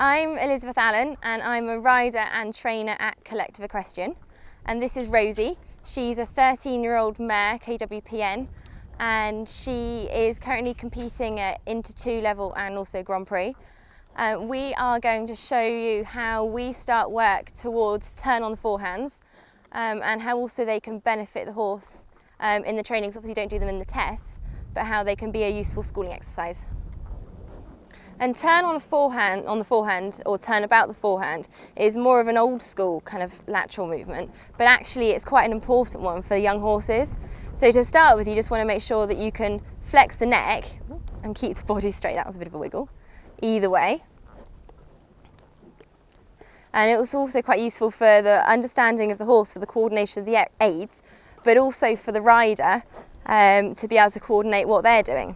I'm Elizabeth Allen and I'm a rider and trainer at Collective Equestrian, and this is Rosie. She's a 13-year-old mare, KWPN, and she is currently competing at Inter 2 level and also Grand Prix. We are going to show you how we start work towards turn on the forehands and how also they can benefit the horse in the trainings. Obviously don't do them in the tests, but how they can be a useful schooling exercise. And turn on the forehand, or turn about the forehand, is more of an old school kind of lateral movement, but actually it's quite an important one for young horses. So to start with, you just want to make sure that you can flex the neck and keep the body straight. That was a bit of a wiggle, either way. And it was also quite useful for the understanding of the horse, for the coordination of the aids, but also for the rider to be able to coordinate what they're doing.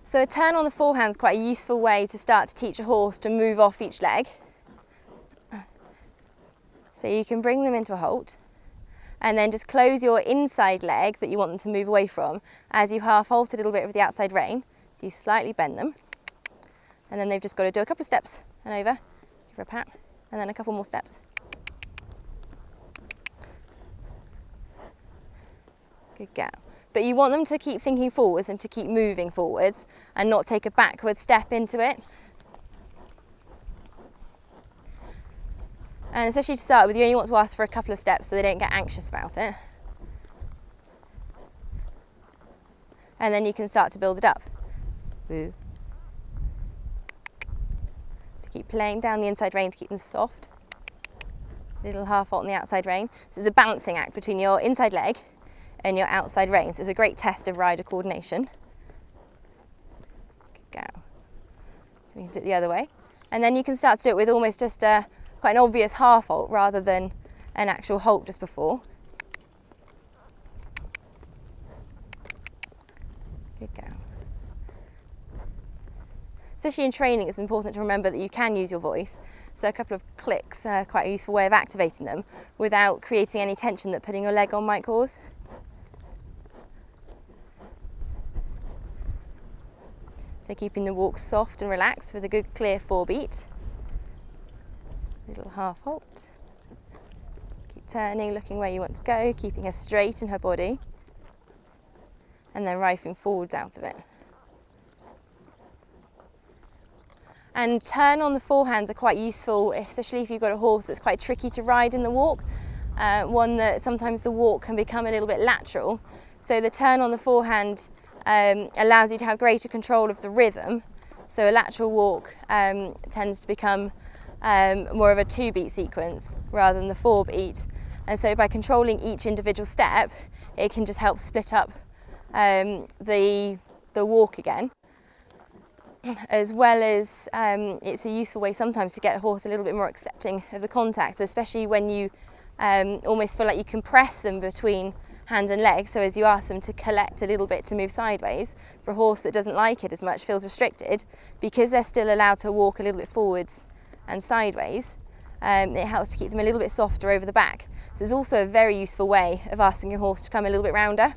So a turn on the forehand is quite a useful way to start to teach a horse to move off each leg. So you can bring them into a halt and then just close your inside leg that you want them to move away from as you half halt a little bit with the outside rein. So you slightly bend them, and then they've just got to do a couple of steps and over, give her a pat, and then a couple more steps. Good girl. But you want them to keep thinking forwards and to keep moving forwards and not take a backward step into it. And especially to start with, you only want to ask for a couple of steps so they don't get anxious about it. And then you can start to build it up. Woo. So keep playing down the inside rein to keep them soft. Little half halt on the outside rein. So it's a balancing act between your inside leg and your outside rein. So it's a great test of rider coordination. Good girl. So we can do it the other way. And then you can start to do it with almost just quite an obvious half halt rather than an actual halt just before. Good girl. Especially in training, it's important to remember that you can use your voice. So a couple of clicks are quite a useful way of activating them without creating any tension that putting your leg on might cause. So keeping the walk soft and relaxed with a good clear forebeat. Little half halt. Keep turning, looking where you want to go, keeping her straight in her body. And then rifling forwards out of it. And turn on the forehands are quite useful, especially if you've got a horse that's quite tricky to ride in the walk. One that sometimes the walk can become a little bit lateral. So the turn on the forehand allows you to have greater control of the rhythm. So a lateral walk tends to become more of a 2-beat sequence rather than the 4-beat. And so by controlling each individual step, it can just help split up the walk again. As well as it's a useful way sometimes to get a horse a little bit more accepting of the contact, so especially when you almost feel like you compress them between hand and leg, so as you ask them to collect a little bit to move sideways, for a horse that doesn't like it as much, feels restricted, because they're still allowed to walk a little bit forwards and sideways, it helps to keep them a little bit softer over the back. So it's also a very useful way of asking your horse to come a little bit rounder.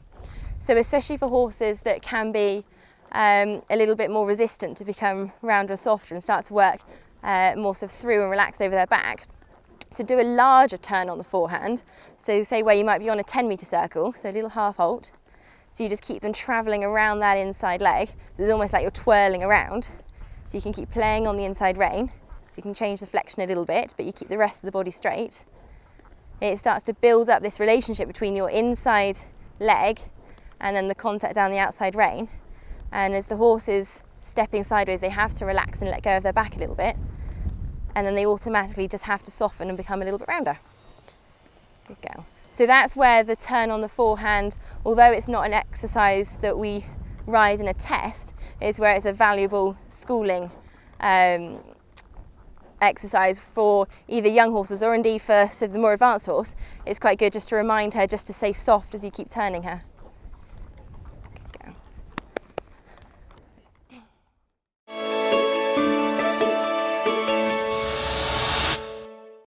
So especially for horses that can be a little bit more resistant to become rounder and softer and start to work more sort of through and relax over their back, to do a larger turn on the forehand, so say where you might be on a 10-metre circle, so a little half halt, so you just keep them travelling around that inside leg, so it's almost like you're twirling around, so you can keep playing on the inside rein, so you can change the flexion a little bit, but you keep the rest of the body straight. It starts to build up this relationship between your inside leg and then the contact down the outside rein, and as the horse is stepping sideways, they have to relax and let go of their back a little bit, and then they automatically just have to soften and become a little bit rounder. Good girl. So that's where the turn on the forehand, although it's not an exercise that we ride in a test, is where it's a valuable schooling exercise for either young horses or indeed for sort of the more advanced horse. It's quite good just to remind her just to stay soft as you keep turning her.